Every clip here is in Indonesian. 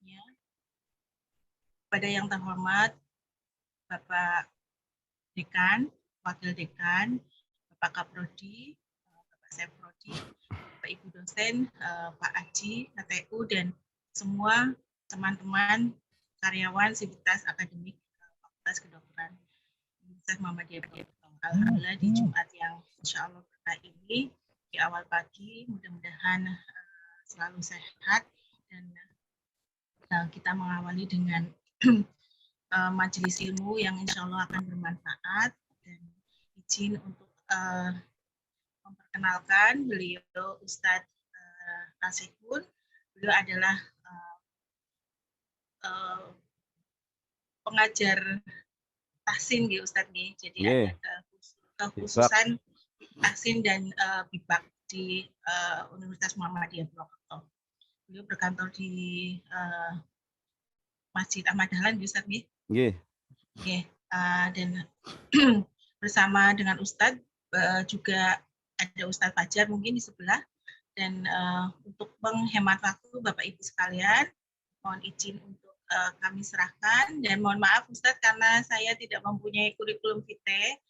selanjutnya kepada yang terhormat Bapak Dekan, Wakil Dekan, Bapak Kaprodi, Bapak Seprodi, Bapak Ibu dosen, Pak Aji, KTU, dan semua teman-teman karyawan Sivitas Akademik Fakultas Kedokteran Universitas Muhammadiyah. Alhamdulillah di Jumat yang insya Allah berkah ini di awal pagi, mudah-mudahan selalu sehat dan kita mengawali dengan majelis ilmu yang insya Allah akan bermanfaat, dan izin untuk memperkenalkan beliau Ustadz Rasihun. Beliau adalah pengajar tahsin gitu Ustadz nih. Jadi ada kekhususan tahsin dan bibak di Universitas Muhammadiyah Purwokerto. Beliau berkantor di Masjid Ahmad Dahlan Ustadz nih. Dan bersama dengan Ustadz juga ada Ustadz Fajar mungkin di sebelah, dan untuk menghemat waktu Bapak Ibu sekalian, mohon izin untuk kami serahkan, dan mohon maaf Ustadz karena saya tidak mempunyai kurikulum vitae,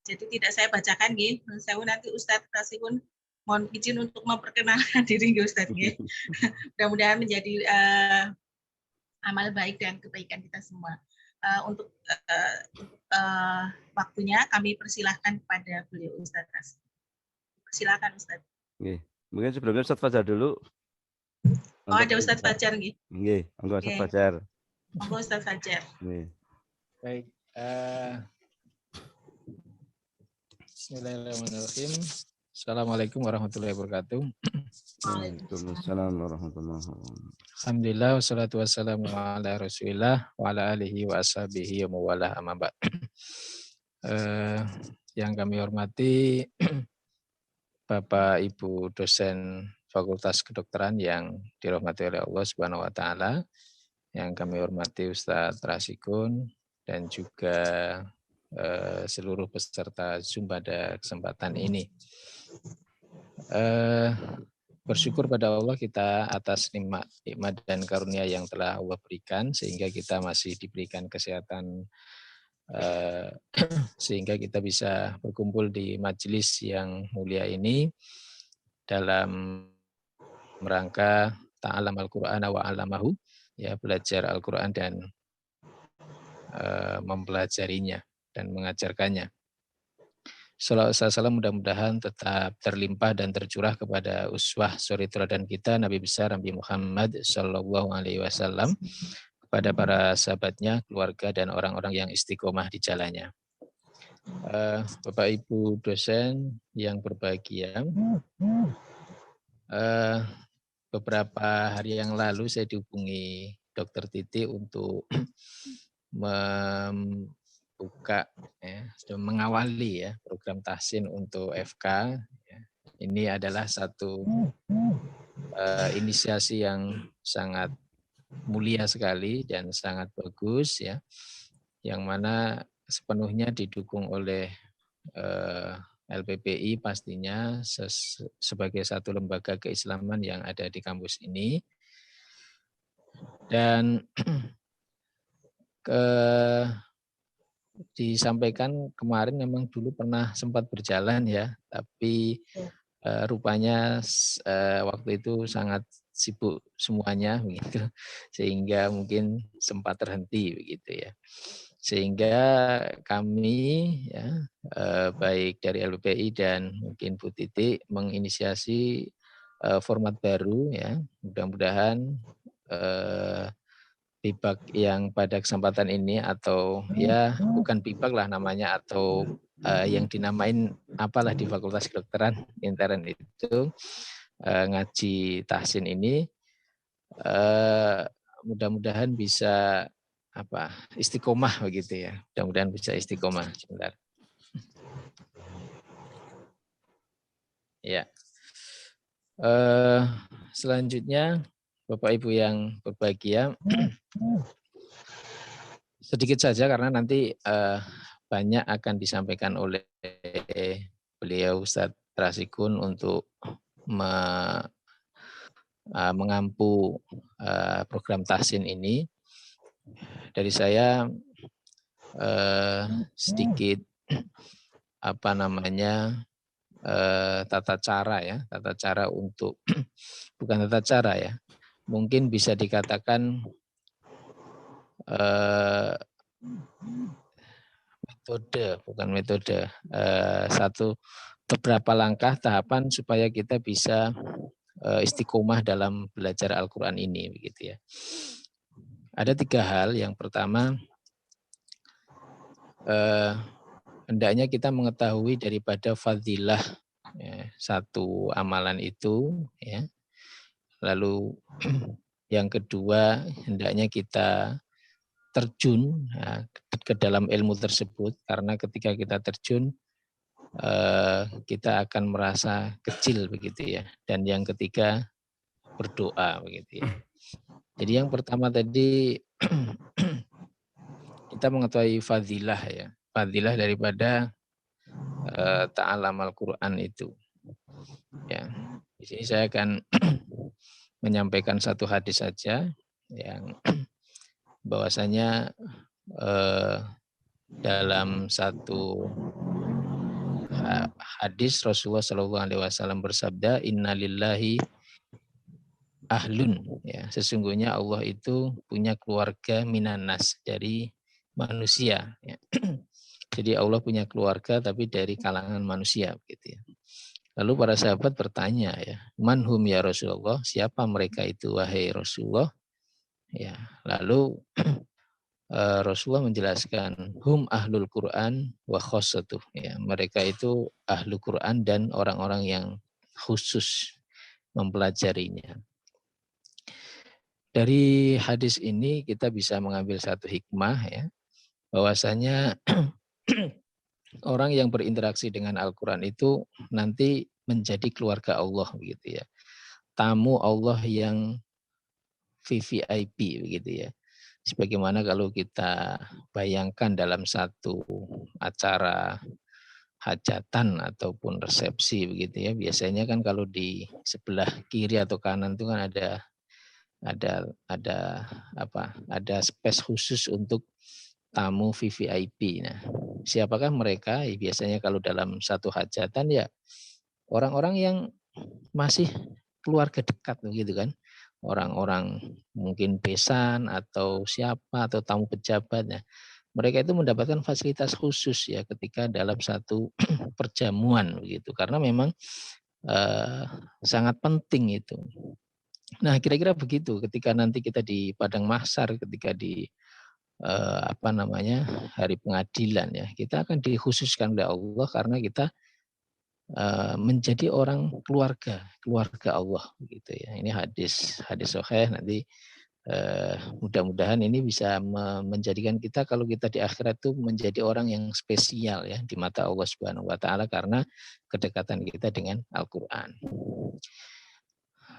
jadi tidak saya bacakan gitu. Saya nanti Ustadz Rasihun mohon izin untuk memperkenalkan diri Ustadz gitu. Mudah-mudahan menjadi amal baik dan kebaikan kita semua. Untuk waktunya kami persilahkan kepada beliau Ustadz Rasihun. Persilakan Ustadz. Mungkin sebelumnya Ustadz Fajar dulu. Oh, ada Ustadz Fajar gitu. Monggo Ustadz Fajar. Monggo Ustadz Fajar. Baik. Bismillahirrahmanirrahim. Assalamualaikum warahmatullahi wabarakatuh. Waalaikumsalam warahmatullahi wabarakatuh. Alhamdulillah wassalatu wassalamu ala Rasulillah wa ala alihi wa ashabihi wa mawalah amma ba'd. Yang kami hormati Bapak Ibu dosen Fakultas Kedokteran yang dirahmati oleh Allah Subhanahu wa taala, yang kami hormati Ustadz Rasihun dan juga seluruh peserta Zoom pada kesempatan ini. Bersyukur pada Allah kita atas nikmat dan karunia yang telah Allah berikan sehingga kita masih diberikan kesehatan, sehingga kita bisa berkumpul di majelis yang mulia ini dalam rangka ta'alam al-Qur'ana wa 'allamahu, ya, belajar Al-Qur'an dan mempelajarinya dan mengajarkannya. Salawat salam mudah-mudahan tetap terlimpah dan tercurah kepada uswah suri teladan kita Nabi besar Nabi Muhammad Shallallahu Alaihi Wasallam, kepada para sahabatnya, keluarga dan orang-orang yang istiqomah di jalannya. Bapak Ibu dosen yang berbahagia, beberapa hari yang lalu saya dihubungi Dr. Titi untuk membuka, ya, sudah mengawali ya program tahsin untuk FK. Ya. Ini adalah satu inisiasi yang sangat mulia sekali dan sangat bagus, ya, yang mana sepenuhnya didukung oleh LPPI pastinya sebagai satu lembaga keislaman yang ada di kampus ini. Dan disampaikan kemarin memang dulu pernah sempat berjalan ya, tapi rupanya waktu itu sangat sibuk semuanya begitu, sehingga mungkin sempat terhenti begitu ya. Sehingga kami ya, baik dari LPPI dan mungkin Bu Titi menginisiasi format baru ya, mudah-mudahan pibak yang pada kesempatan ini, atau ya bukan pibak lah namanya, atau yang dinamain apalah di Fakultas Kedokteran intern itu, ngaji tahsin ini mudah-mudahan bisa istiqomah begitu ya, mudah-mudahan bisa istiqomah. Sebentar ya. Selanjutnya Bapak Ibu yang berbahagia, sedikit saja karena nanti banyak akan disampaikan oleh beliau Ustadz Rasihun untuk mengampu program tahsin ini, dari saya sedikit tata cara untuk bukan tata cara ya, mungkin bisa dikatakan metode, beberapa langkah tahapan supaya kita bisa istiqomah dalam belajar Al-Quran ini, begitu ya. Ada 3 hal. Yang pertama, hendaknya kita mengetahui daripada fadilah satu amalan itu, ya. Lalu yang kedua, hendaknya kita terjun ke dalam ilmu tersebut, karena ketika kita terjun kita akan merasa kecil, begitu ya. Dan yang ketiga, berdoa, begitu ya. Jadi yang pertama tadi kita mengetahui fadilah ya, fadilah daripada ta'alam Al-Quran itu. Ya, di sini saya akan menyampaikan satu hadis saja yang bahwasanya dalam satu hadis Rasulullah SAW bersabda, innalillahi ahlun, ya, sesungguhnya Allah itu punya keluarga minanas, dari manusia, ya. Jadi Allah punya keluarga tapi dari kalangan manusia, gitu ya. Lalu para sahabat bertanya, ya, manhum ya Rasulullah, siapa mereka itu wahai Rasulullah? Ya, lalu Rasulullah menjelaskan, hum ahlul Quran wa khossatuh, ya, mereka itu ahlu Quran dan orang-orang yang khusus mempelajarinya. Dari hadis ini kita bisa mengambil satu hikmah, ya, bahwasanya orang yang berinteraksi dengan Al-Quran itu nanti menjadi keluarga Allah, begitu ya. Tamu Allah yang VVIP, begitu ya. Sebagaimana kalau kita bayangkan dalam satu acara hajatan ataupun resepsi, begitu ya. Biasanya kan kalau di sebelah kiri atau kanan itu kan ada space khusus untuk tamu VVIP. Nah, siapakah mereka? Biasanya kalau dalam satu hajatan ya orang-orang yang masih keluarga dekat, begitu kan. Orang-orang mungkin besan atau siapa atau tamu pejabat. Nah, mereka itu mendapatkan fasilitas khusus ya ketika dalam satu perjamuan, begitu. Karena memang sangat penting itu. Nah, kira-kira begitu ketika nanti kita di padang mahsyar, ketika di hari pengadilan, ya, kita akan dikhususkan oleh Allah karena kita menjadi orang keluarga Allah, begitu ya. Ini hadis sahih. Nanti mudah-mudahan ini bisa menjadikan kita kalau kita di akhirat itu menjadi orang yang spesial ya di mata Allah Subhanahu wa taala karena kedekatan kita dengan Al-Qur'an.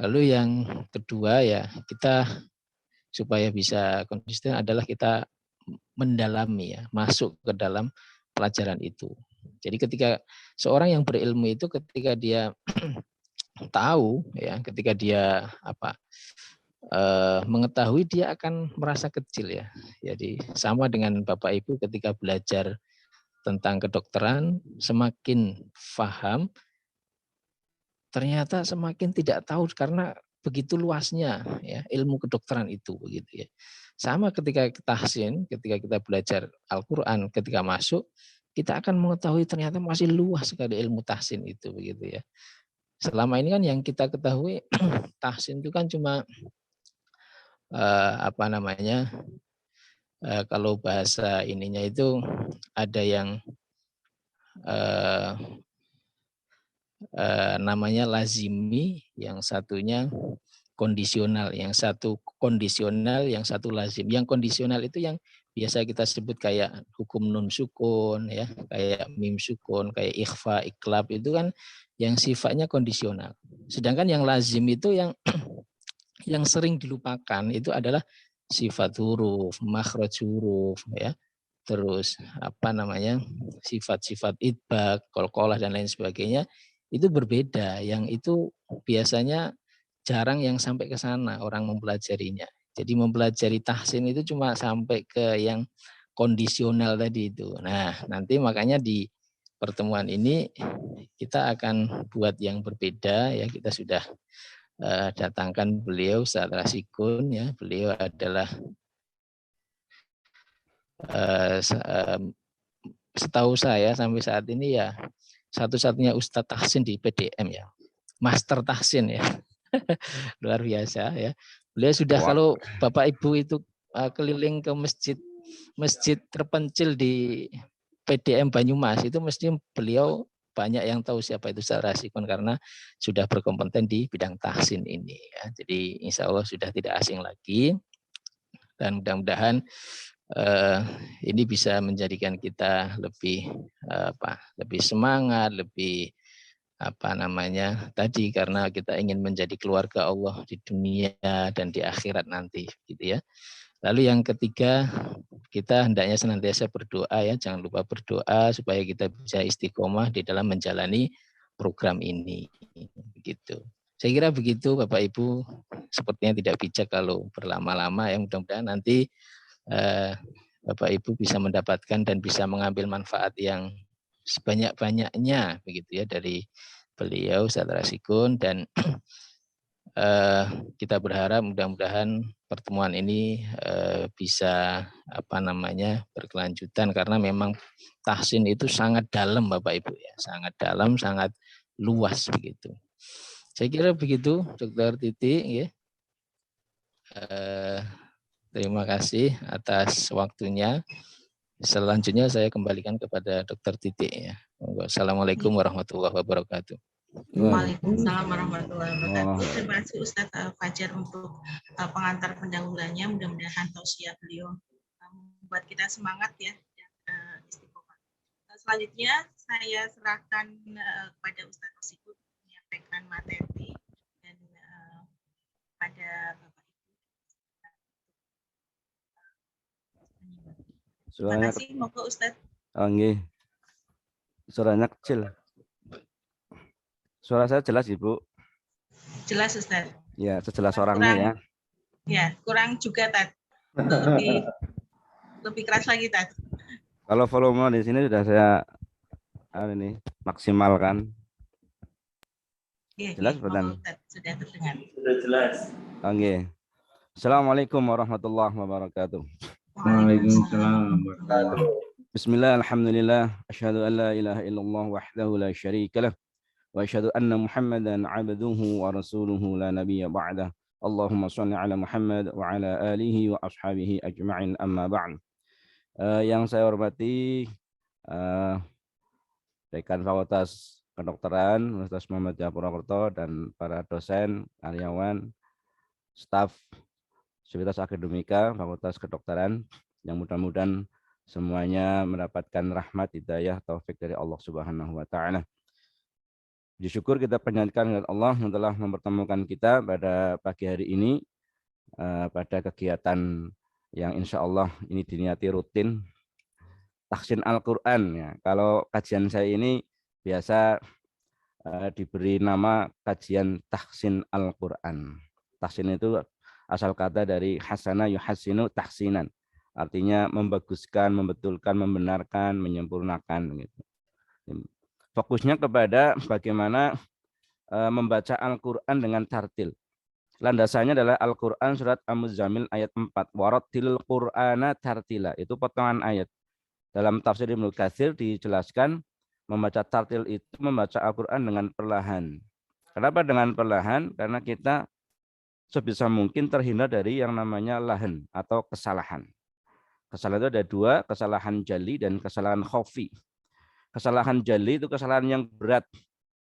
Lalu yang kedua ya, kita supaya bisa konsisten adalah kita mendalami ya, masuk ke dalam pelajaran itu. Jadi ketika seorang yang berilmu itu ketika dia tahu ya, ketika dia mengetahui, dia akan merasa kecil ya. Jadi sama dengan Bapak Ibu ketika belajar tentang kedokteran, semakin paham ternyata semakin tidak tahu karena begitu luasnya ya ilmu kedokteran itu, begitu ya. Sama ketika tahsin, ketika kita belajar Al-Qur'an, ketika masuk kita akan mengetahui ternyata masih luas sekali ilmu tahsin itu, begitu ya. Selama ini kan yang kita ketahui tahsin itu kan cuma kalau bahasa ininya itu ada yang namanya lazimi, yang satunya kondisional, yang satu kondisional, yang satu lazim. Yang kondisional itu yang biasa kita sebut kayak hukum nun sukun ya, kayak mim sukun, kayak ikhfa, iklab, itu kan yang sifatnya kondisional. Sedangkan yang lazim itu yang sering dilupakan itu adalah sifat huruf, makhraj huruf ya. Terus sifat-sifat idbak, qalqalah dan lain sebagainya itu berbeda. Yang itu biasanya jarang yang sampai ke sana orang mempelajarinya. Jadi mempelajari tahsin itu cuma sampai ke yang kondisional tadi itu. Nah, nanti makanya di pertemuan ini kita akan buat yang berbeda ya. Kita sudah datangkan beliau Ustaz Rasikun ya. Beliau adalah setahu saya sampai saat ini ya satu-satunya Ustadz Tahsin di PDM ya. Master Tahsin ya. Luar biasa ya. Beliau sudah kalau Bapak Ibu itu keliling ke masjid terpencil di PDM Banyumas itu mesti beliau banyak yang tahu siapa itu Ustaz Rasikun karena sudah berkompeten di bidang tahsin ini ya. Jadi insya Allah sudah tidak asing lagi dan mudah-mudahan ini bisa menjadikan kita lebih lebih semangat, lebih tadi karena kita ingin menjadi keluarga Allah di dunia dan di akhirat nanti gitu ya. Lalu yang ketiga, kita hendaknya senantiasa berdoa ya, jangan lupa berdoa supaya kita bisa istiqomah di dalam menjalani program ini begitu. Saya kira begitu Bapak Ibu, sepertinya tidak bijak kalau berlama-lama ya, mudah-mudahan nanti Bapak Ibu bisa mendapatkan dan bisa mengambil manfaat yang sebanyak-banyaknya begitu ya dari beliau Ustaz Rasikun dan kita berharap mudah-mudahan pertemuan ini bisa berkelanjutan karena memang tahsin itu sangat dalam Bapak Ibu ya, sangat dalam, sangat luas begitu. Saya kira begitu Dr. Titi ya. Terima kasih atas waktunya. Selanjutnya saya kembalikan kepada Dr. Titi ya. Assalamualaikum warahmatullahi wabarakatuh. Waalaikumsalam warahmatullahi wabarakatuh. Terima kasih Ustadz Fajar untuk pengantar pendahuluannya. Mudah-mudahan tausiah beliau membuat kita semangat ya istiqomah. Selanjutnya saya serahkan kepada Ustadz Rasikun menyampaikan materi dan pada Bapak. Terima kasih, moga Ustadz. Nggih. Suaranya kecil. Suara saya jelas, Ibu? Jelas, Ustadz. Ya, sejelas orangnya ya. Ya, kurang juga, Tad. Lebih keras lagi, Tad. Kalau volume di sini sudah saya maksimalkan. Jelas, Badan? Sudah terdengar. Sudah jelas. Oke. Assalamualaikum warahmatullahi wabarakatuh. Waalaikumsalam warahmatullahi wabarakatuh. Bismillah, alhamdulillah, asyhadu an la ilaha illallah wahdahu la syarika lah, wa asyhadu anna Muhammadan abduhu wa rasuluhu la nabiyya ba'dah. Allahumma shalli ala Muhammad wa ala alihi wa ashabihi ajma'in amma ba'd. Yang saya hormati Dekan Fakultas Kedokteran Universitas Muhammadiyah Purwokerto dan para dosen, karyawan, staf Sivitas Akademika Fakultas Kedokteran yang mudah-mudahan semuanya mendapatkan rahmat, hidayah, taufik dari Allah Subhanahu wa taala. Puji syukur kita panjatkan kepada Allah yang telah mempertemukan kita pada pagi hari ini pada kegiatan yang insya Allah ini diniati rutin tahsin Al-Quran ya. Kalau kajian saya ini biasa diberi nama kajian tahsin Al-Quran. Tahsin itu asal kata dari hasana yuhasinu tahsinan. Artinya membaguskan, membetulkan, membenarkan, menyempurnakan. Gitu. Fokusnya kepada bagaimana membaca Al-Quran dengan tartil. Landasannya adalah Al-Quran surat Al-Muzammil ayat 4. Warattilil Qur'ana tartila. Itu potongan ayat. Dalam tafsir Ibnu Katsir dijelaskan membaca tartil itu membaca Al-Quran dengan perlahan. Kenapa dengan perlahan? Karena kita sebisa mungkin terhindar dari yang namanya lahan atau kesalahan. Kesalahan itu ada dua, kesalahan jali dan kesalahan khafi. Kesalahan jali itu kesalahan yang berat.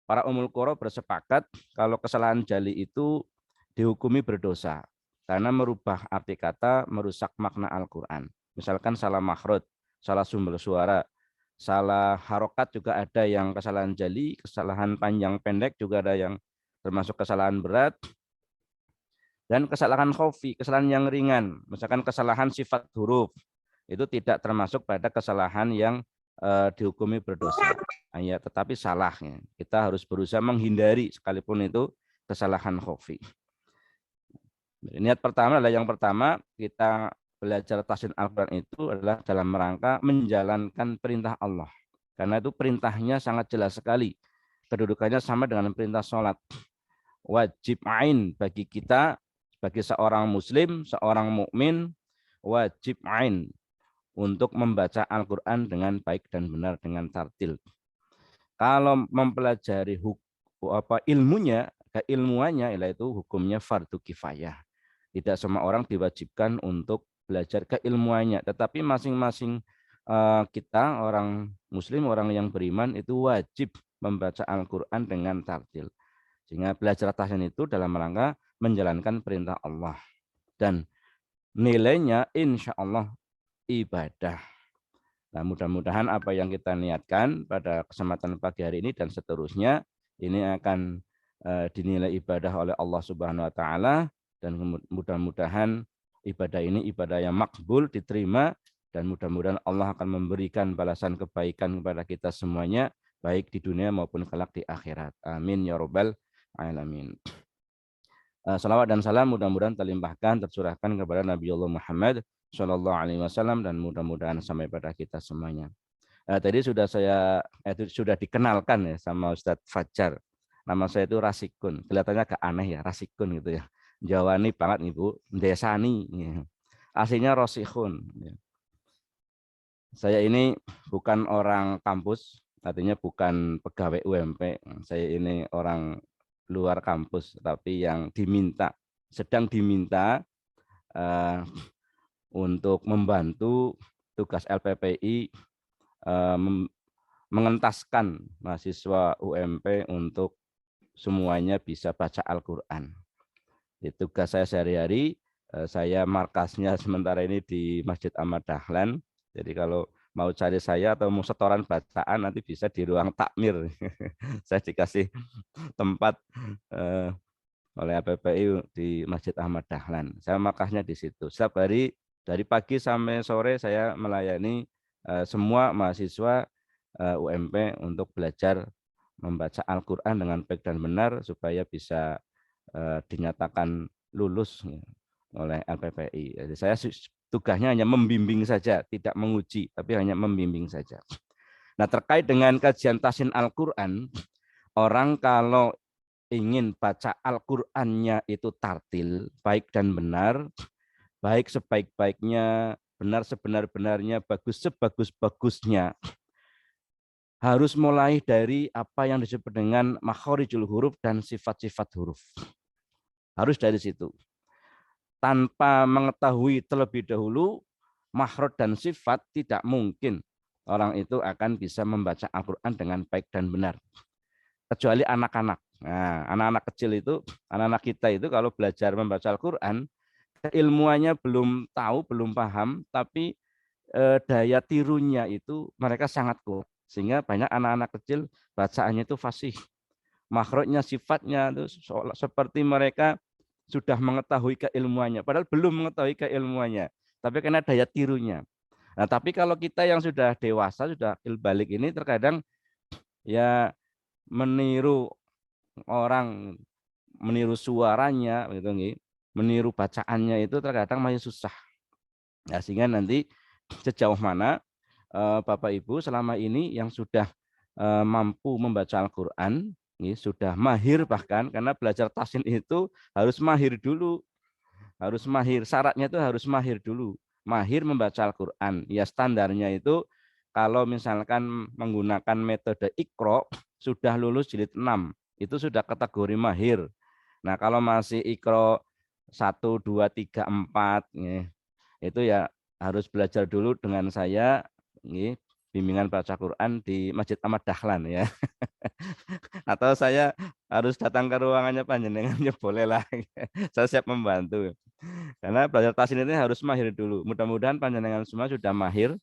Para umul qura bersepakat kalau kesalahan jali itu dihukumi berdosa karena merubah arti kata, merusak makna Al-Quran. Misalkan salah makhraj, salah sumber suara, salah harokat juga ada yang kesalahan jali, kesalahan panjang pendek juga ada yang termasuk kesalahan berat. Dan kesalahan khafi, kesalahan yang ringan, misalkan kesalahan sifat huruf, itu tidak termasuk pada kesalahan yang dihukumi berdosa. Ya, tetapi salahnya. Kita harus berusaha menghindari sekalipun itu kesalahan khafi. Niat pertama adalah yang pertama kita belajar tahsin Al-Quran itu adalah dalam rangka menjalankan perintah Allah. Karena itu perintahnya sangat jelas sekali. Kedudukannya sama dengan perintah sholat. Wajib ain bagi kita sebagai seorang muslim, seorang mukmin, wajib ain untuk membaca Al-Quran dengan baik dan benar dengan tartil. Kalau mempelajari ilmunya, keilmuannya, yaitu hukumnya fardu kifayah. Tidak semua orang diwajibkan untuk belajar keilmuannya, tetapi masing-masing kita, orang muslim, orang yang beriman, itu wajib membaca Al-Quran dengan tartil. Sehingga belajar tahsin itu dalam rangka menjalankan perintah Allah. Dan nilainya insya Allah ibadah. Nah, mudah-mudahan apa yang kita niatkan pada kesempatan pagi hari ini dan seterusnya ini akan dinilai ibadah oleh Allah Subhanahu wa taala, dan mudah-mudahan ibadah ini ibadah yang makbul, diterima, dan mudah-mudahan Allah akan memberikan balasan kebaikan kepada kita semuanya baik di dunia maupun kelak di akhirat. Amin ya rabbal alamin. Salawat dan salam mudah-mudahan terlimpahkan, tercurahkan kepada Nabi Allah Muhammad Shallallahu Alaihi Wasallam, dan mudah-mudahan sampai pada kita semuanya. Tadi sudah sudah dikenalkan ya sama Ustadz Fajar. Nama saya itu Rasikun. Kelihatannya agak aneh ya, Rasikun gitu ya. Jawani banget Ibu, Desani. Ya. Aslinya Rosikhun. Ya. Saya ini bukan orang kampus, artinya bukan pegawai UMP. Saya ini orang luar kampus, tapi yang sedang diminta untuk membantu tugas LPPI mengentaskan mahasiswa UMP untuk semuanya bisa baca Al-Quran. Tugas saya sehari-hari, saya markasnya sementara ini di Masjid Ahmad Dahlan. Jadi kalau mau cari saya atau mau setoran bacaan nanti bisa di ruang takmir. Saya dikasih tempat oleh LPPI di Masjid Ahmad Dahlan. Saya markasnya di situ. Setiap hari dari pagi sampai sore saya melayani semua mahasiswa UMP untuk belajar membaca Al-Quran dengan baik dan benar supaya bisa dinyatakan lulus oleh LPPI. Jadi saya tugasnya hanya membimbing saja, tidak menguji, tapi hanya membimbing saja. Nah, terkait dengan kajian tahsin Al-Quran, orang kalau ingin baca Al-Qur'annya itu tartil, baik dan benar, baik sebaik-baiknya, benar sebenar-benarnya, bagus sebagus-bagusnya, harus mulai dari apa yang disebut dengan makhorijul huruf dan sifat-sifat huruf. Harus dari situ. Tanpa mengetahui terlebih dahulu makhraj dan sifat, tidak mungkin orang itu akan bisa membaca Al-Qur'an dengan baik dan benar. Kecuali anak-anak. Nah, anak-anak kecil itu, anak-anak kita itu kalau belajar membaca Al-Qur'an, keilmuannya belum tahu, belum paham, tapi daya tirunya itu mereka sangat kuat. Sehingga banyak anak-anak kecil bacaannya itu fasih. Makhrajnya, sifatnya itu seperti mereka sudah mengetahui keilmuannya, padahal belum mengetahui keilmuannya, tapi karena daya tirunya. Nah, tapi kalau kita yang sudah dewasa, sudah ilbalik ini terkadang ya meniru orang, meniru suaranya, gitu, meniru bacaannya itu terkadang masih susah. Nah, sehingga nanti sejauh mana Bapak Ibu selama ini yang sudah mampu membaca Al-Qur'an, sudah mahir bahkan, karena belajar tahsin itu harus mahir dulu, harus mahir, syaratnya itu harus mahir dulu, mahir membaca Al-Qur'an. Ya standarnya itu kalau misalkan menggunakan metode Iqra sudah lulus jilid 6, itu sudah kategori mahir. Nah, kalau masih Iqra 1, 2, 3, 4 itu ya harus belajar dulu dengan saya bimbingan baca Quran di Masjid Ahmad Dahlan ya. Atau saya harus datang ke ruangannya panjenengannya boleh lah. Saya siap membantu. Karena belajar tahsin ini harus mahir dulu. Mudah-mudahan panjenengan semua sudah mahir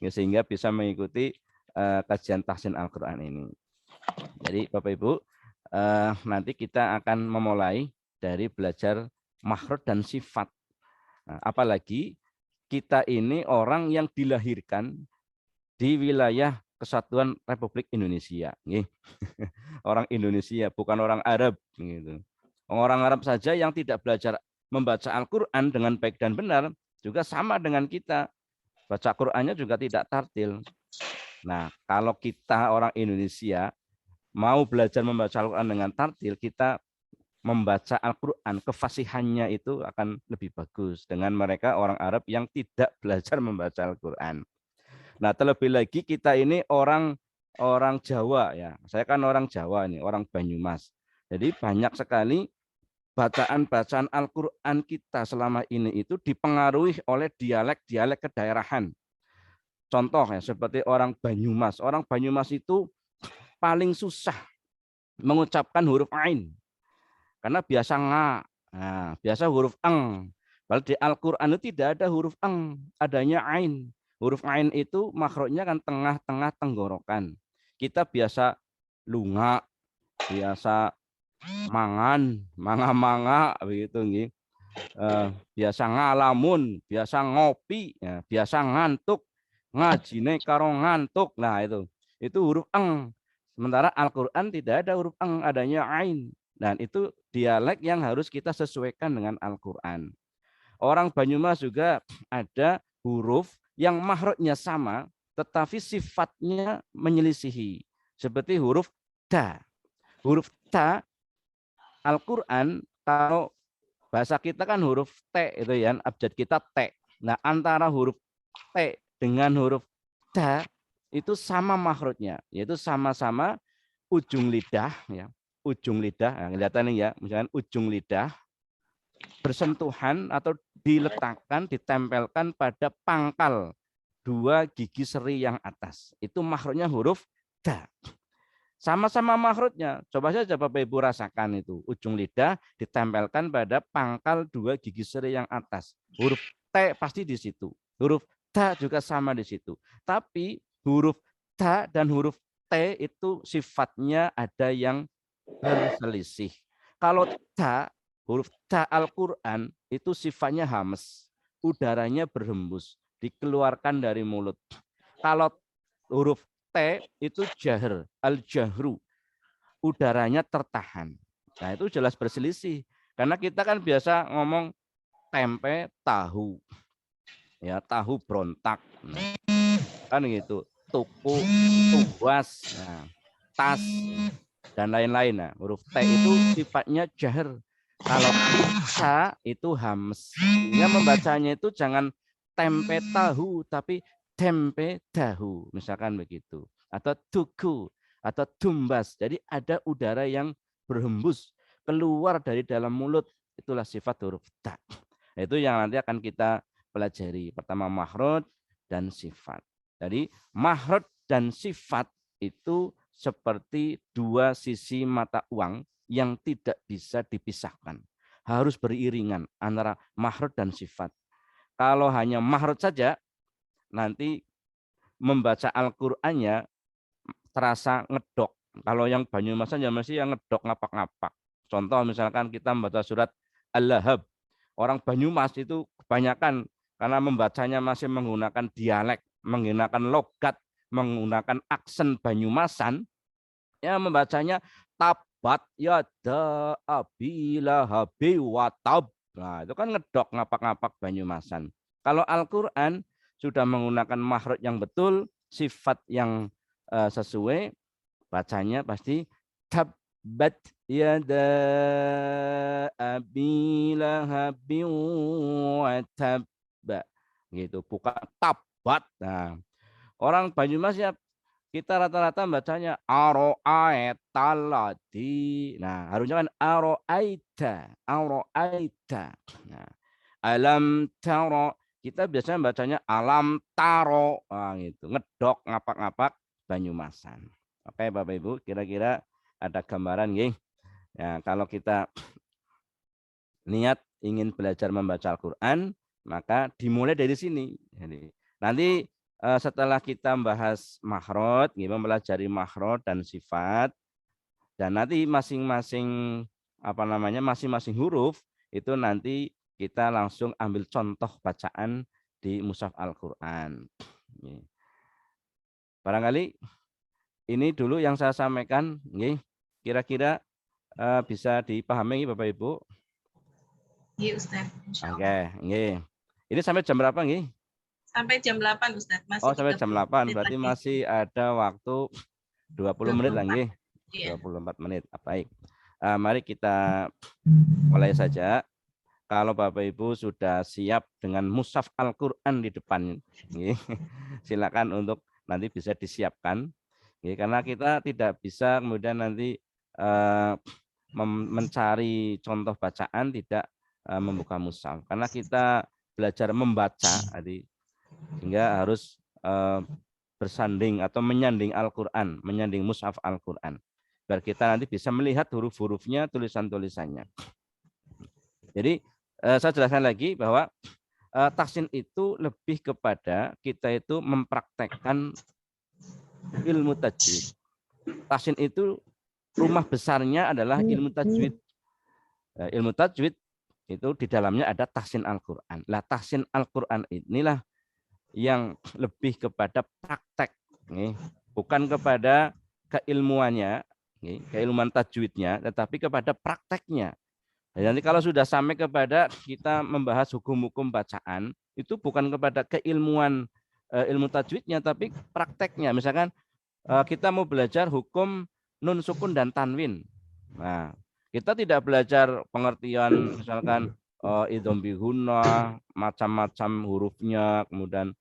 sehingga bisa mengikuti kajian tahsin Al-Qur'an ini. Jadi Bapak Ibu, nanti kita akan memulai dari belajar makhraj dan sifat. Nah, apalagi kita ini orang yang dilahirkan di wilayah Kesatuan Republik Indonesia, orang Indonesia, bukan orang Arab, gitu. Orang Arab saja yang tidak belajar membaca Al-Quran dengan baik dan benar juga sama dengan kita. Baca Qurannya juga tidak tartil. Nah, kalau kita orang Indonesia mau belajar membaca Al-Quran dengan tartil, kita membaca Al-Quran, kefasihannya itu akan lebih bagus dengan mereka orang Arab yang tidak belajar membaca Al-Quran. Nah, terlebih lagi kita ini orang Jawa ya. Saya kan orang Jawa nih, orang Banyumas. Jadi banyak sekali bacaan-bacaan Al-Quran kita selama ini itu dipengaruhi oleh dialek-dialek kedaerahan. Contoh ya, seperti orang Banyumas. Orang Banyumas itu paling susah mengucapkan huruf ain. Karena biasa nga, nah, biasa huruf eng. Kalau di Al-Quran itu tidak ada huruf eng, adanya ain. Huruf ain itu makhrajnya kan tengah-tengah tenggorokan. Kita biasa lunga, biasa mangan, manga-manga, begitu. Biasa ngalamun, biasa ngopi, ya, biasa ngantuk, ngajine karo ngantuk. Nah itu huruf eng. Sementara Al-Quran tidak ada huruf eng, adanya ain. Dan itu dialek yang harus kita sesuaikan dengan Al-Quran. Orang Banyumas juga ada huruf yang makhrajnya sama, tetapi sifatnya menyelisihi. Seperti huruf da. Huruf da, Al-Quran, kalau bahasa kita kan huruf T itu ya, abjad kita T. Nah, antara huruf T dengan huruf da itu sama makhrajnya, yaitu sama-sama ujung lidah ya. Ujung lidah, nah, kelihatan nih ya, misalkan ujung lidah bersentuhan atau diletakkan, ditempelkan pada pangkal dua gigi seri yang atas. Itu makhrajnya huruf da. Sama-sama makhrajnya. Coba saja Bapak Ibu rasakan itu. Ujung lidah ditempelkan pada pangkal dua gigi seri yang atas. Huruf T pasti di situ. Huruf da juga sama di situ. Tapi huruf da dan huruf T itu sifatnya ada yang berselisih. Kalau da, huruf da Al-Quran itu sifatnya hamas. Udaranya berhembus. Dikeluarkan dari mulut. Kalau huruf T itu jahr, al-jahru. Udaranya tertahan. Nah, itu jelas berselisih. Karena kita kan biasa ngomong tempe, tahu. Ya, tahu berontak. Nah, kan gitu. Tuku, tuas, nah, tas, dan lain-lain. Nah, huruf T itu sifatnya jahr. Kalau ta itu hams. Ya, membacanya itu jangan tempe tahu, tapi tempe tahu, misalkan begitu, atau tuku, atau tumbas. Jadi ada udara yang berhembus keluar dari dalam mulut, itulah sifat huruf ta. Itu yang nanti akan kita pelajari. Pertama makhraj dan sifat. Jadi makhraj dan sifat itu seperti dua sisi mata uang yang tidak bisa dipisahkan. Harus beriringan antara makhraj dan sifat. Kalau hanya makhraj saja, nanti membaca Al-Qur'annya terasa ngedok. Kalau yang Banyumasan ya mesti yang ngedok ngapak-ngapak. Contoh misalkan kita membaca surat Al-Lahab. Orang Banyumas itu kebanyakan karena membacanya masih menggunakan dialek, menggunakan logat, menggunakan aksen Banyumasan, ya membacanya tabat yada abi lahabi watab. Nah, itu kan ngedok ngapak-ngapak Banyumasan. Kalau Al-Qur'an sudah menggunakan makhraj yang betul, sifat yang sesuai, bacanya pasti tabat yada abi lahabi watab. Gitu, bukan tabat. Nah, orang Banyumas ya kita rata-rata bacanya aro'aitaladi. Nah, harusnya kan aro'aita. Nah, alam taro. Kita biasanya bacanya alam taro. Nah, gitu. Ngedok, ngapak-ngapak Banyumasan. Oke, Bapak Ibu, kira-kira ada gambaran nggih? Ya, kalau kita niat ingin belajar membaca Al-Qur'an, maka dimulai dari sini. Jadi, nanti setelah kita membahas makhraj, mempelajari makhraj dan sifat, dan nanti masing-masing masing-masing huruf itu nanti kita langsung ambil contoh bacaan di mushaf Al-Qur'an. Barangkali ini dulu yang saya sampaikan, kira-kira bisa dipahami Bapak Ibu? Iya Ustaz, insya Oke, Allah. nggih. Ini sampai jam berapa nggih? Sampai jam 8 Ustaz, masih Oh, sampai jam 30 8, menit berarti lagi. masih ada waktu 20 menit 24. lagi. Iya. 24 menit. Baik. Mari kita mulai saja. Kalau Bapak Ibu sudah siap dengan mushaf Al-Qur'an di depan, nggih, silakan untuk nanti bisa disiapkan. Nggih, karena kita tidak bisa kemudian nanti mencari contoh bacaan tidak membuka mushaf. Karena kita belajar membaca tadi, sehingga harus bersanding atau menyanding Al-Qur'an, menyanding mushaf Al-Qur'an. Biar kita nanti bisa melihat huruf-hurufnya, tulisan-tulisannya. Jadi saya jelaskan lagi bahwa tahsin itu lebih kepada kita itu mempraktekkan ilmu tajwid. Tahsin itu rumah besarnya adalah ilmu tajwid. Ilmu tajwid itu di dalamnya ada tahsin Al-Qur'an. Lah tahsin Al-Qur'an inilah yang lebih kepada praktek, bukan kepada keilmuannya, keilmuan tajwidnya, tetapi kepada prakteknya. Dan nanti kalau sudah sampai kepada kita membahas hukum-hukum bacaan, itu bukan kepada keilmuan ilmu tajwidnya, tapi prakteknya. Misalkan kita mau belajar hukum nun sukun dan tanwin. Nah, kita tidak belajar pengertian misalkan idhom bihuna, macam-macam hurufnya, kemudian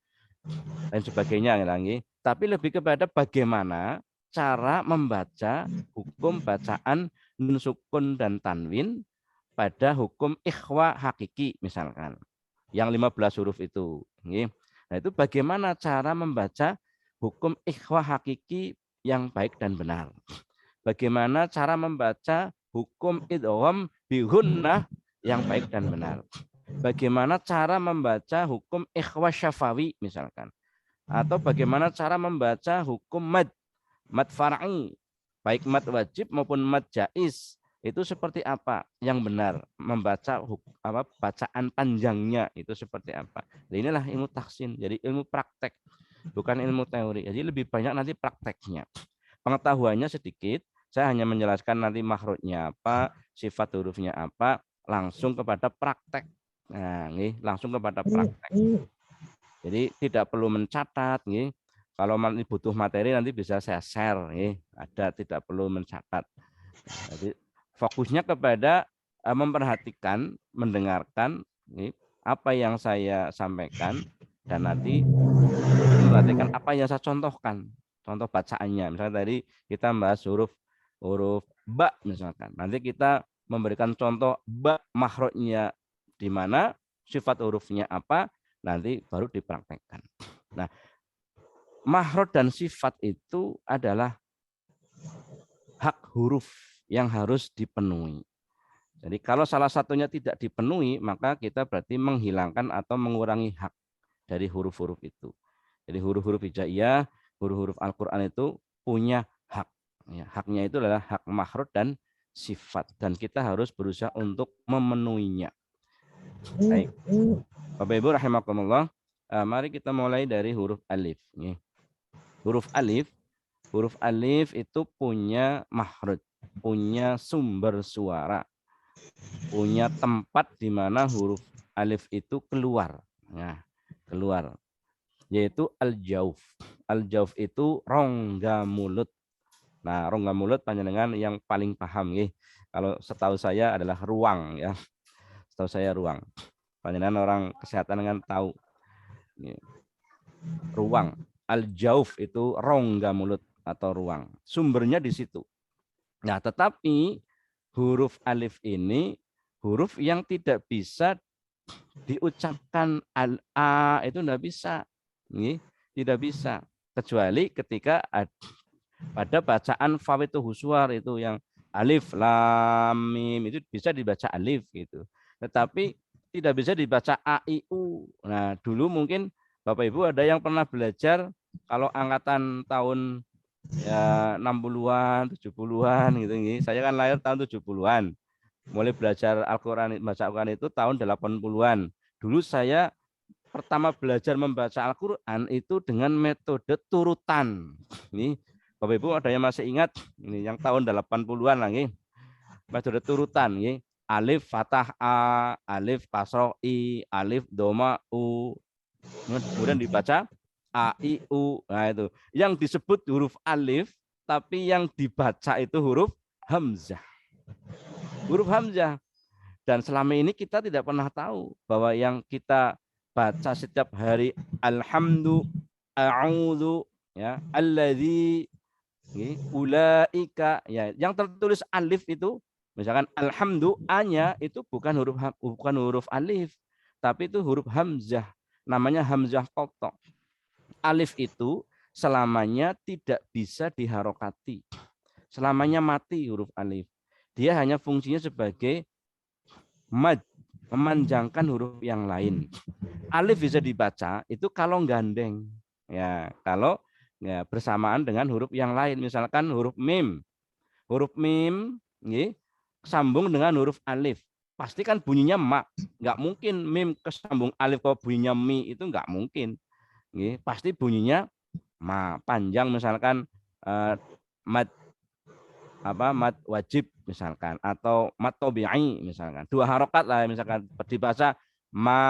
dan sebagainya lagi. Tapi lebih kepada bagaimana cara membaca hukum bacaan nun sukun dan tanwin pada hukum ikhwa hakiki misalkan yang 15 huruf itu. Nah, itu bagaimana cara membaca hukum ikhwa hakiki yang baik dan benar. Bagaimana cara membaca hukum idgham bihunnah yang baik dan benar. Bagaimana cara membaca hukum ikhwa syafawi misalkan. Atau bagaimana cara membaca hukum mad far'i, baik mad wajib maupun mad jaiz. Itu seperti apa yang benar, membaca bacaan panjangnya itu seperti apa. Nah, inilah ilmu tahsin, jadi ilmu praktek, bukan ilmu teori. Jadi lebih banyak nanti prakteknya. Pengetahuannya sedikit, saya hanya menjelaskan nanti makhrajnya apa, sifat hurufnya apa, langsung kepada praktek. Nah, ini langsung kepada praktek. Jadi tidak perlu mencatat, nih. Kalau butuh materi nanti bisa saya share, nih. Ada, tidak perlu mencatat. Jadi fokusnya kepada memperhatikan, mendengarkan apa yang saya sampaikan dan nanti memperhatikan apa yang saya contohkan, contoh bacaannya. Misalnya tadi kita membahas huruf ba misalkan. Nanti kita memberikan contoh ba makhrajnya di mana, sifat hurufnya apa, nanti baru dipraktekkan. Nah, makhraj dan sifat itu adalah hak huruf yang harus dipenuhi. Jadi kalau salah satunya tidak dipenuhi, maka kita berarti menghilangkan atau mengurangi hak dari huruf-huruf itu. Jadi huruf-huruf hijaiyah, huruf-huruf Al-Qur'an itu punya hak. Ya, haknya itu adalah hak makhraj dan sifat. Dan kita harus berusaha untuk memenuhinya. Baik. Bapak Ibu rahimakumullah, mari kita mulai dari huruf alif. Huruf alif itu punya makhraj, punya sumber suara, punya tempat di mana huruf alif itu keluar. Nah, keluar. Yaitu al-jauf. Al-jauf itu rongga mulut. Nah, rongga mulut panjenengan yang paling paham. Kalau setahu saya adalah ruang. Ya. Setahu saya ruang. Panjenengan orang kesehatan kan tahu. Ruang. Al-jauf itu rongga mulut atau ruang. Sumbernya di situ. Nah, tetapi huruf alif ini huruf yang tidak bisa diucapkan a itu tidak bisa. Tidak bisa. Kecuali ketika pada bacaan fawituhu suwar itu yang alif, lam, mim itu bisa dibaca alif gitu. Tetapi tidak bisa dibaca a, i, u. Nah, dulu mungkin Bapak Ibu ada yang pernah belajar kalau angkatan tahun ya 60-an, 70-an gitu. Saya kan lahir tahun 70-an. Mulai belajar Al-Qur'an, baca Al-Qur'an itu tahun 80-an. Dulu saya pertama belajar membaca Al-Qur'an itu dengan metode turutan. Ini Bapak Ibu ada yang masih ingat ini yang tahun 80-an lagi. pada turutan ya. Alif fathah a, alif kasroh i, alif doma u. Kemudian dibaca a i u. Nah itu. Yang disebut huruf alif tapi yang dibaca itu huruf hamzah. Huruf hamzah. Dan selama ini kita tidak pernah tahu bahwa yang kita baca setiap hari alhamdu, a'udzu, ya, alladzi, ulaika, ya, yang tertulis alif itu misalkan alhamdu a-nya itu bukan huruf alif, tapi itu huruf hamzah. Namanya hamzah qatha. Alif itu selamanya tidak bisa diharokati. Selamanya mati huruf alif. Dia hanya fungsinya sebagai mad, memanjangkan huruf yang lain. Alif bisa dibaca itu kalau gandeng, ya, kalau ya bersamaan dengan huruf yang lain. Misalkan huruf mim, ya, sambung dengan huruf alif, pasti kan bunyinya ma. Nggak mungkin mim kesambung alif kalau bunyinya mi, itu nggak mungkin. Ya, pasti bunyinya ma, panjang. Misalkan mad mad wajib misalkan, atau mad tabi'i misalkan, 2 harokat lah misalkan dibaca ma.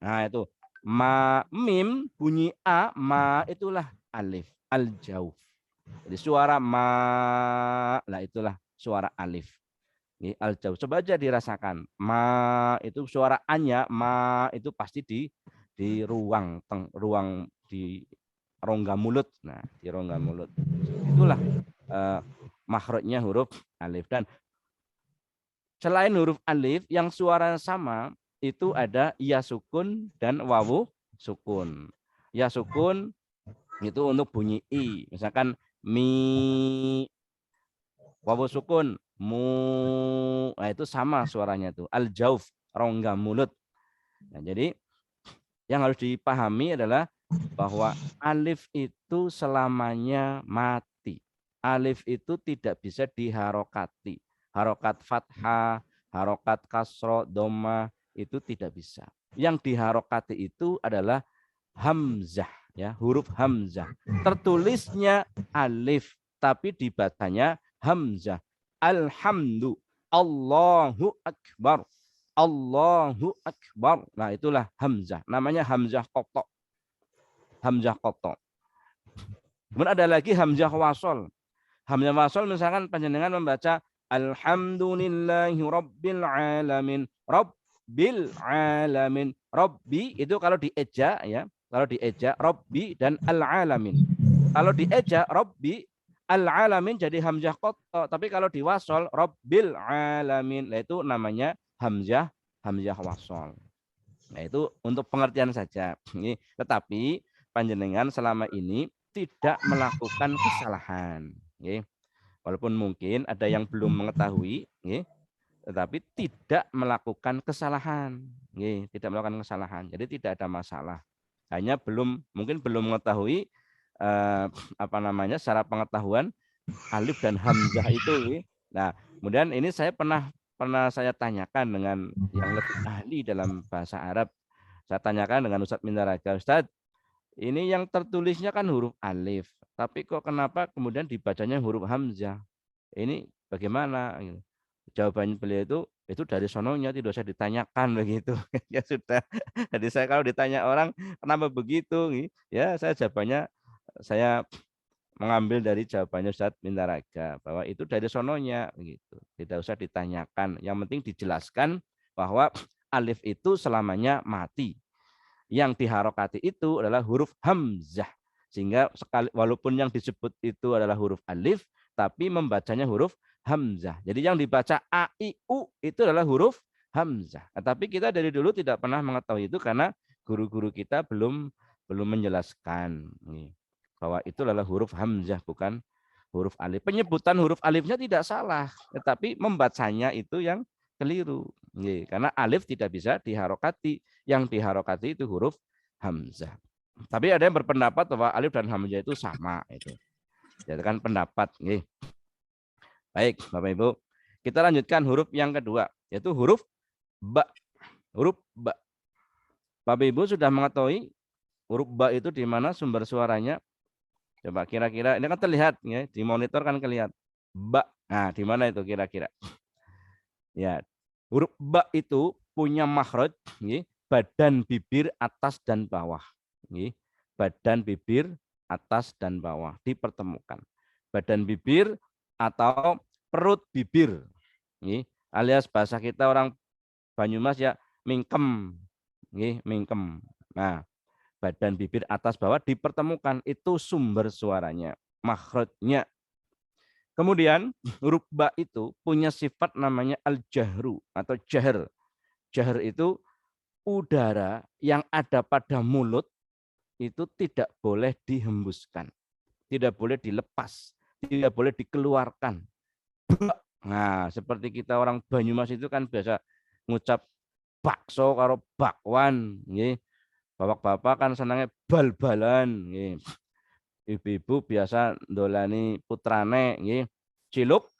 Nah itu ma, mim bunyi a, ma itulah alif, al jauf. Jadi suara ma lah itulah suara alif. Ini al jauf. Coba aja dirasakan, ma itu suara a-nya, ma itu pasti di ruang di rongga mulut. Nah, di rongga mulut. Itulah makhrajnya huruf alif. Dan selain huruf alif yang suara sama itu ada ya sukun dan wawu sukun. Ya sukun itu untuk bunyi i, misalkan mi. Wawu sukun mu, nah itu sama suaranya tuh, al jauf, rongga mulut. Nah, jadi yang harus dipahami adalah bahwa alif itu selamanya mati. Alif itu tidak bisa diharokati. Harokat fathah, harokat kasro, doma itu tidak bisa. Yang diharokati itu adalah hamzah, ya, huruf hamzah. Tertulisnya alif tapi dibacanya hamzah. Alhamdu, Allahu akbar, Allahu akbar. Nah, itulah hamzah. Namanya hamzah qatha. Hamzah qatha. Kemudian ada lagi hamzah wasol. Hamzah wasol misalkan panjenengan membaca alhamdulillahi rabbil alamin. Rabbil alamin. Rabbi itu kalau dieja, ya. Kalau dieja Rabbi dan al-alamin. Kalau dieja Rabbi al-alamin jadi hamzah qatha, tapi kalau diwasol Rabbil alamin, nah itu namanya hamzah wasol. Nah itu untuk pengertian saja. Tetapi panjenengan selama ini tidak melakukan kesalahan. Walaupun mungkin ada yang belum mengetahui, tetapi tidak melakukan kesalahan. Tidak melakukan kesalahan. Jadi tidak ada masalah. Hanya mungkin belum mengetahui secara pengetahuan alif dan hamzah itu. Nah, kemudian ini saya pernah saya tanyakan dengan yang lebih ahli dalam bahasa Arab. Saya tanyakan dengan Ustadz Mindaraga, Ustadz, ini yang tertulisnya kan huruf alif, tapi kok kenapa kemudian dibacanya huruf hamzah? Ini bagaimana? Jawabannya beliau itu dari sononya, tidak usah ditanyakan begitu. Ya sudah. Jadi saya kalau ditanya orang kenapa begitu, ya saya jawabannya, saya mengambil dari jawabannya Ustadz Mindaraga bahwa itu dari sononya gitu. Tidak usah ditanyakan. Yang penting dijelaskan bahwa alif itu selamanya mati. Yang diharokati itu adalah huruf hamzah. Sehingga walaupun yang disebut itu adalah huruf alif, tapi membacanya huruf hamzah. Jadi yang dibaca a, i, u itu adalah huruf hamzah. Tapi kita dari dulu tidak pernah mengetahui itu karena guru-guru kita belum menjelaskan bahwa itu adalah huruf hamzah, bukan huruf alif. Penyebutan huruf alifnya tidak salah, tetapi membacanya itu yang keliru. Karena alif tidak bisa diharokati. Yang diharokati itu huruf hamzah. Tapi ada yang berpendapat bahwa alif dan hamzah itu sama. Itu kan pendapat. Baik, Bapak Ibu. Kita lanjutkan huruf yang kedua, yaitu huruf ba. Huruf ba. Bapak Ibu sudah mengetahui huruf ba itu di mana sumber suaranya? Coba kira-kira, ini kan terlihat, ya, di monitor kan kelihatan. ba. Nah, di mana itu kira-kira? Ya, huruf ba itu punya makhraj, badan bibir atas dan bawah. Badan bibir atas dan bawah dipertemukan. Badan bibir atau perut bibir. Alias bahasa kita orang Banyumas ya mingkem. Mingkem. Nah, badan bibir atas bawah dipertemukan, itu sumber suaranya, makhrajnya. Kemudian huruf ba itu punya sifat namanya al-jahru atau jahr. Jahr itu udara yang ada pada mulut itu tidak boleh dihembuskan, tidak boleh dilepas, tidak boleh dikeluarkan. Nah, seperti kita orang Banyumas itu kan biasa ngucap bakso karo bakwan, nggih. Bapak-bapak kan senangnya bal-balan, nggih. Ibu-ibu biasa ndolani putrane, nggih. Ciluk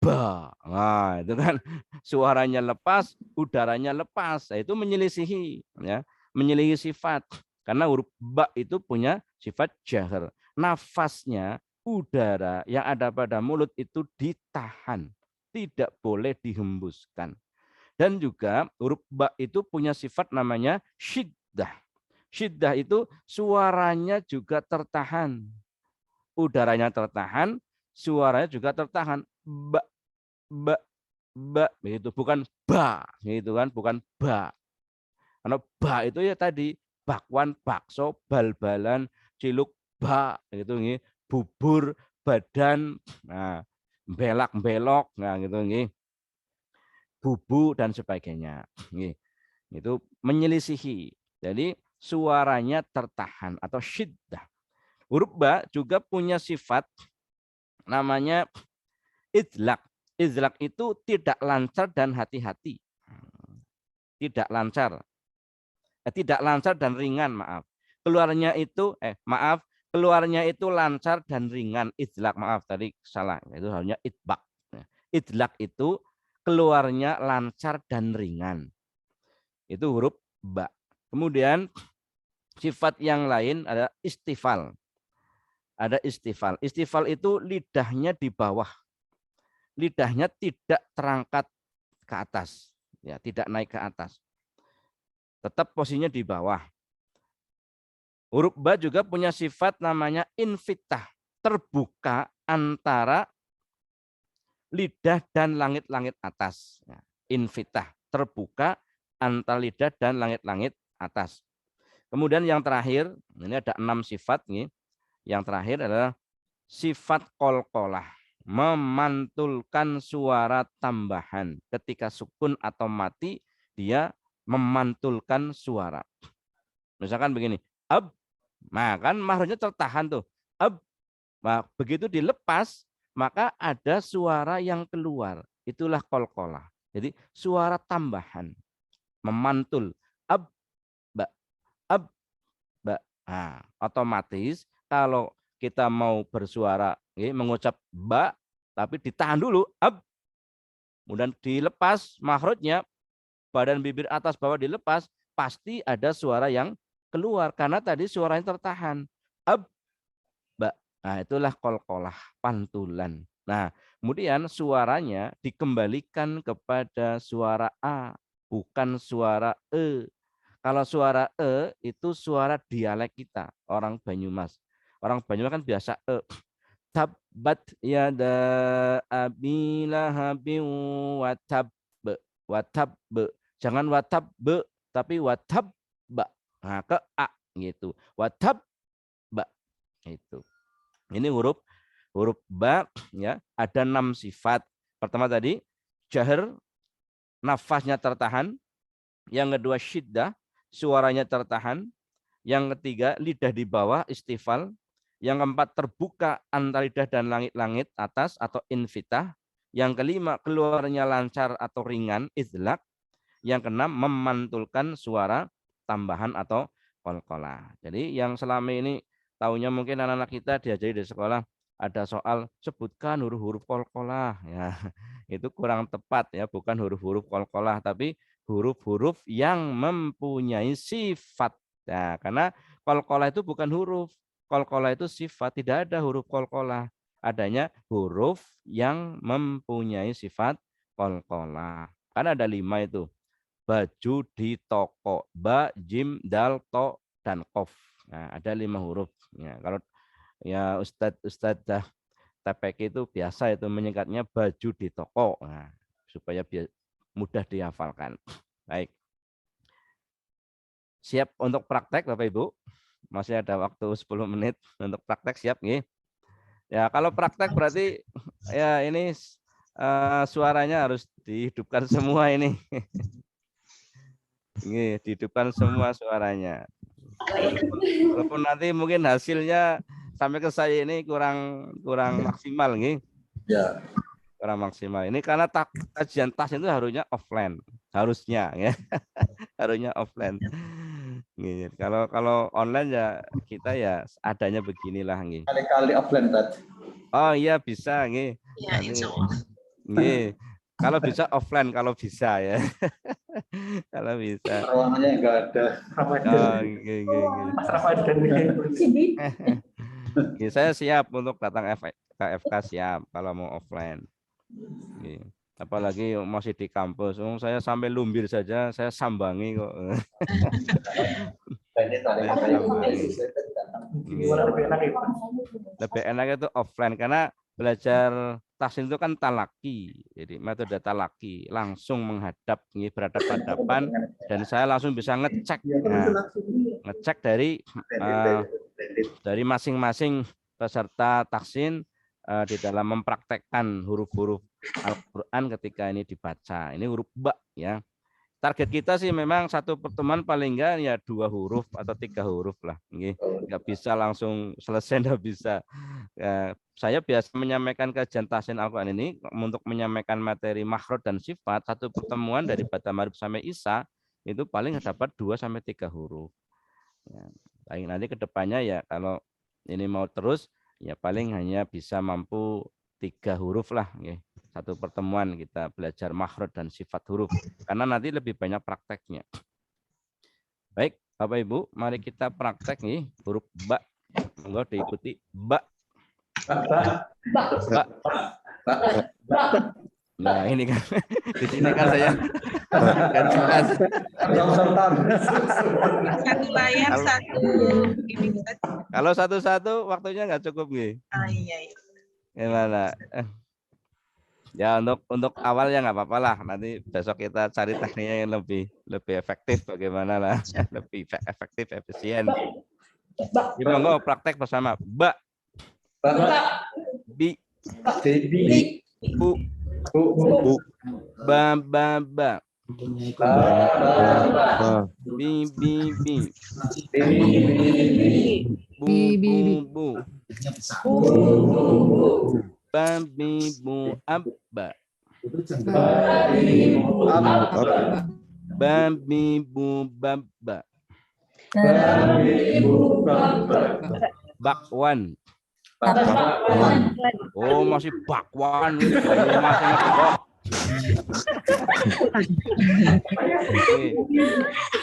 ba. Nah, itu kan suaranya lepas, udaranya lepas. Nah, itu menyelisihi, ya, menyelisihi sifat. Karena huruf ba itu punya sifat jahr. Nafasnya, udara yang ada pada mulut itu ditahan, tidak boleh dihembuskan. Dan juga huruf ba itu punya sifat namanya syiddah. Syiddah itu suaranya juga tertahan. Udaranya tertahan, suaranya juga tertahan. Ba, ba, ba, begitu. Bukan ba, gitu kan? Bukan ba. Karena ba itu ya tadi bakwan, bakso, bal-balan, ciluk, ba, gitu nih. Bubur, badan, nah, belak-belok, nah gitu nih. Bubu dan sebagainya. Itu menyelisihi. Jadi suaranya tertahan atau syiddah. Huruf ba juga punya sifat namanya idlak. Idlak itu tidak lancar dan hati-hati. Tidak lancar. Tidak lancar dan ringan, maaf. Keluarnya itu keluarnya itu lancar dan ringan. Idlak, maaf tadi salah. Itu harusnya idbak. Idlak itu keluarnya lancar dan ringan. Itu huruf ba. Kemudian sifat yang lain ada istifal. Ada istifal. Istifal itu lidahnya di bawah. Lidahnya tidak terangkat ke atas. Ya, tidak naik ke atas. Tetap posisinya di bawah. Huruf ba juga punya sifat namanya infitah. Terbuka antara lidah dan langit-langit atas. Ya, infitah. Terbuka antara lidah dan langit-langit atas. Kemudian yang terakhir, ini ada 6 sifat nih. Yang terakhir adalah sifat qalqalah, memantulkan suara tambahan. Ketika sukun atau mati, dia memantulkan suara. Misalkan begini, ab, nah kan makhrajnya tertahan tuh, ab. Nah, begitu dilepas, maka ada suara yang keluar. Itulah qalqalah. Jadi suara tambahan, memantul, ab, ba, ab, ba. Nah, otomatis kalau kita mau bersuara, mengucap ba, tapi ditahan dulu, ab, kemudian dilepas makhrajnya, badan bibir atas bawah dilepas, pasti ada suara yang keluar karena tadi suaranya tertahan, ab, ba. Nah, itulah qalqalah, pantulan. Nah, kemudian suaranya dikembalikan kepada suara a, bukan suara e. Kalau suara e itu suara dialek kita, orang Banyumas. Orang Banyumas kan biasa e. Tabbat yada abi lahabin wa tab, wa tab. Jangan wa tab, tapi wa tab, ba. Nah, ke a gitu. Wa tab, ba. Itu. Ini huruf ba, ya, ada 6 sifat. Pertama tadi jahr, nafasnya tertahan. Yang kedua syiddah, suaranya tertahan. Yang ketiga lidah di bawah, istifal. Yang keempat terbuka antara lidah dan langit-langit atas atau infitah. Yang kelima keluarnya lancar atau ringan, idlak. Yang keenam memantulkan suara tambahan atau qalqalah. Jadi yang selama ini tahunya mungkin anak-anak kita diajari di sekolah ada soal sebutkan huruf-huruf qalqalah, ya. Itu kurang tepat, ya, bukan huruf-huruf qalqalah tapi huruf-huruf yang mempunyai sifat. Nah, karena qalqalah itu bukan huruf, qalqalah itu sifat, tidak ada huruf qalqalah. adanya huruf yang mempunyai sifat qalqalah. Kan ada 5 itu. Baju di toko, ba, jim, dal, to, dan qaf. Nah, ada 5 huruf. Ya, kalau ya Ustadz TPK itu biasa itu menyingkatnya baju di toko. Nah, supaya mudah dihafalkan. Baik. Siap untuk praktek Bapak Ibu? Masih ada waktu 10 menit untuk praktek, siap nggih? Ya, kalau praktek berarti ya ini suaranya harus dihidupkan semua ini. Ini dihidupkan semua suaranya. Walaupun nanti mungkin hasilnya sampai ke saya ini kurang maksimal nih. Ya. Kurang maksimal. Ini karena kajian tas itu harusnya offline, harusnya ya. Harusnya offline. Nih, kalau online ya kita ya adanya beginilah nih. Kali-kali offline tadi. Oh iya bisa nih. Ya, insya Allah. Nih. Kalau bisa offline kalau bisa ya. Kalau bisa. Ruangannya enggak ada. Oh, saya siap untuk datang KFK, siap kalau mau offline. Apalagi masih di kampus. Saya sampai Lumbir saja saya sambangi kok. Lebih enak itu offline karena belajar tas itu kan talaki, jadi metode talaki langsung menghadap, berhadapan-hadapan, dan saya langsung bisa ngecek, ngecek dari masing-masing peserta taksin di dalam mempraktekkan huruf-huruf Al-Quran ketika ini dibaca. Ini huruf ba ya. Target kita sih memang satu pertemuan paling enggak ya 2 huruf atau 3 huruf lah. Nggak bisa langsung selesai, nggak bisa. Ya, saya biasa menyampaikan kajian tahsin Al-Quran ini untuk menyampaikan materi makhraj dan sifat, satu pertemuan dari Ba'da Maghrib sampai Isya itu paling dapat 2 sampai 3 huruf. Ya, paling nanti ke depannya ya kalau ini mau terus ya paling hanya bisa mampu 3 huruf lah. Ya. Satu pertemuan kita belajar makhraj dan sifat huruf karena nanti lebih banyak prakteknya. Baik, Bapak Ibu, mari kita praktek nih huruf ba. Monggo diikuti ba. Ba. Nah, ini kan di sini kan saya kan jelas. Satu layar, satu ini. Kalau satu-satu waktunya nggak cukup nih. Oh, iya. Gimana? Ya untuk awalnya nggak apa-apa lah. Nanti besok kita cari tekniknya yang lebih efektif bagaimana lah, lebih efektif efisien. Jadi monggo praktek bersama. Ba, bi, bu, ba, bi, bu, babi bu abba, babi bu babba, bakwan. Oh masih bakwan, masih ngedok.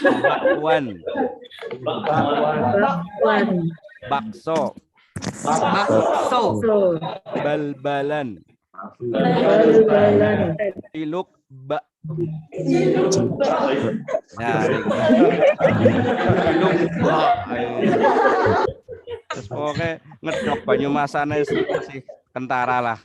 Bakwan, bakso, bal-balan, tiluk bak. Nah, tiluk bak. Terus pokoknya ngedok Banyumasane masih kentara lah.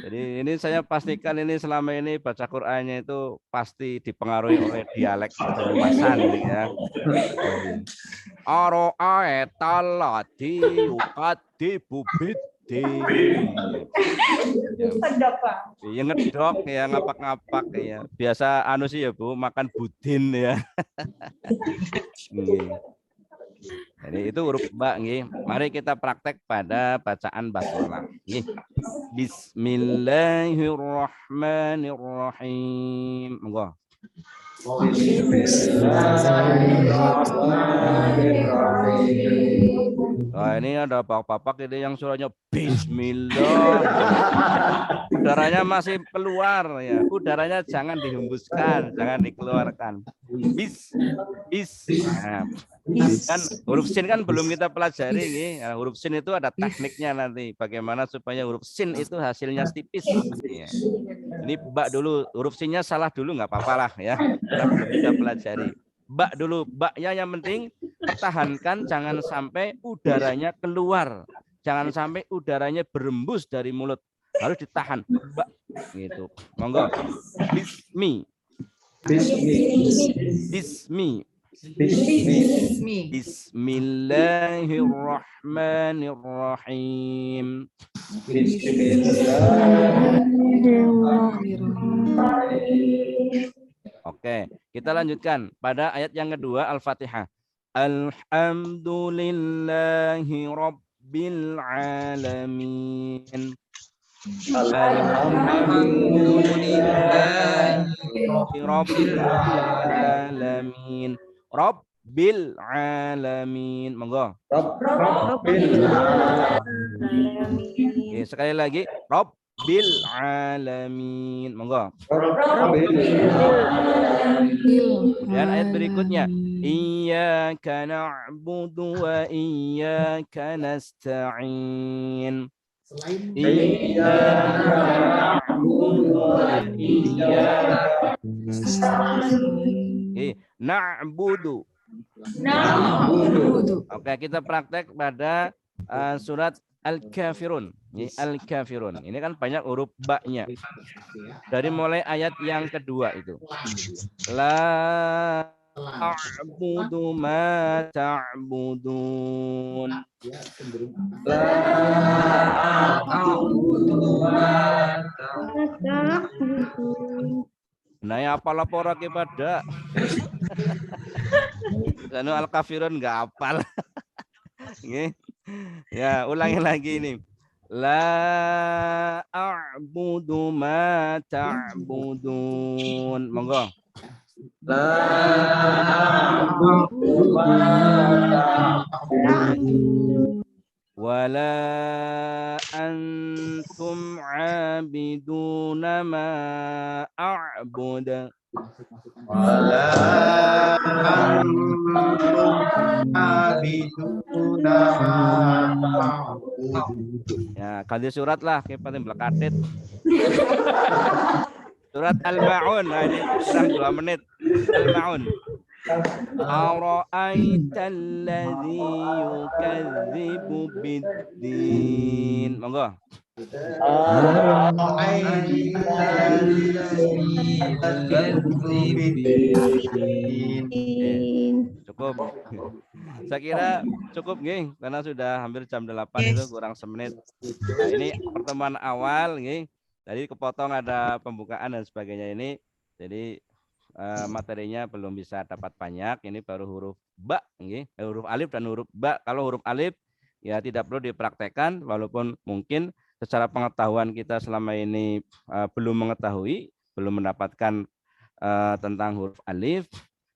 Jadi ini saya pastikan ini selama ini baca Qur'annya itu pasti dipengaruhi oleh dialek Banyumasan ya. Aro aetalati ukati bubiti. Ya ngedok ya ngapak-ngapak ya. Biasa anu sih ya Bu, makan budin ya. Jadi itu huruf ba nggih. Mari kita praktek pada bacaan basmalah. Nggih. Bismillahirrahmanirrahim. Monggo. Nah, ini ada bapak-bapak ini yang suaranya Bismillah. Udaranya masih keluar ya. Udaranya jangan dihembuskan, jangan dikeluarkan. Bis. Nah, kan huruf sin kan belum kita pelajari nih. Nah, huruf sin itu ada tekniknya nanti. Bagaimana supaya huruf sin itu hasilnya tipis. Ya. Ini bak dulu, huruf sinnya salah dulu nggak apa-apa lah ya. Karena belum kita pelajari. Bak dulu, baknya yang penting pertahankan, jangan sampai udaranya keluar, jangan sampai udaranya berembus dari mulut, harus ditahan. Bak, gitu. Monggo. Bismi. Bismillahirrahmanirrahim. Oke, kita lanjutkan pada ayat yang kedua Al-Fatihah. Alhamdulillahi Rabbil Alamin. Alhamdulillahi Rabbil Alamin. Rabbil Alamin. Monggo. Rabbil Oke, sekali lagi. Rabbil Alamin. Monggo. Dan ayat berikutnya, Iyyaka na'budu wa iyyaka nasta'in. Iyyaka na'budu wa iyyaka nasta'in. Na'budu. Oke, kita praktek pada surat Al-Kafirun. Al-Kafirun. Ini kan banyak huruf ba-nya. Dari mulai ayat yang kedua itu. La a'budu ma ta'budun. La a'budu ma ta'budun. Nah, ya apa lapor kepada Anu Al-Kafirun enggak hafal. Ya, ulangi lagi ini. La a'budu ma ta'budun. Monggo. La a'budu ma ta'budun. Wala antum 'abiduna ma a'budu. Wala antum 'abiduna ma a'budu. Ya, ganti surat lah, kayak paling belakatit. Surat Al-Ma'un, nah ini kurang 2 menit. Al-Ma'un. Ara'aital ladzi yukadzibu biddin. Monggo. Cukup. Saya kira cukup nggih, karena sudah hampir jam 8 itu kurang semenit. Nah, ini pertemuan awal nggih. Jadi kepotong ada pembukaan dan sebagainya ini. Jadi materinya belum bisa dapat banyak. Ini baru huruf ba nggih, huruf alif dan huruf ba. Kalau huruf alif ya tidak perlu dipraktekkan, walaupun mungkin secara pengetahuan kita selama ini belum mengetahui, belum mendapatkan tentang huruf alif,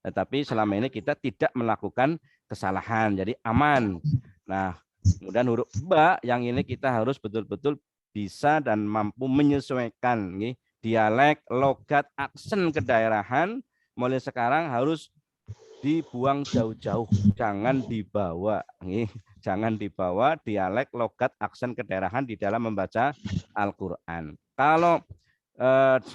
tetapi selama ini kita tidak melakukan kesalahan, jadi aman. Nah, kemudian huruf ba yang ini kita harus betul-betul bisa dan mampu menyesuaikan nih, dialek, logat, aksen kedaerahan. Mulai sekarang harus dibuang jauh-jauh, jangan dibawa nih. Jangan dibawa dialek, logat, aksen kedaerahan di dalam membaca Al-Qur'an. Kalau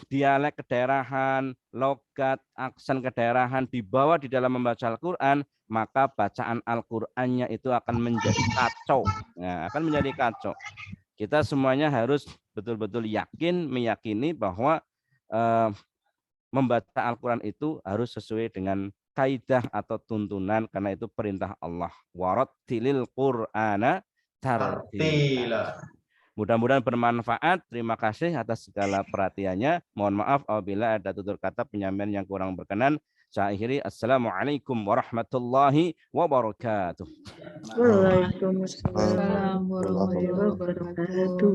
dialek kedaerahan, logat, aksen kedaerahan dibawa di dalam membaca Al-Qur'an, maka bacaan Al-Qur'annya itu akan menjadi kacau. Nah, akan menjadi kacau. Kita semuanya harus betul-betul meyakini bahwa membaca Al-Qur'an itu harus sesuai dengan kaidah atau tuntunan, karena itu perintah Allah. Warattilil Qur'ana tartila. Mudah-mudahan bermanfaat. Terima kasih atas segala perhatiannya. Mohon maaf apabila ada tutur kata penyampaian yang kurang berkenan. Saya akhiri. Assalamualaikum warahmatullahi wabarakatuh. Waalaikumsalam warahmatullahi wabarakatuh.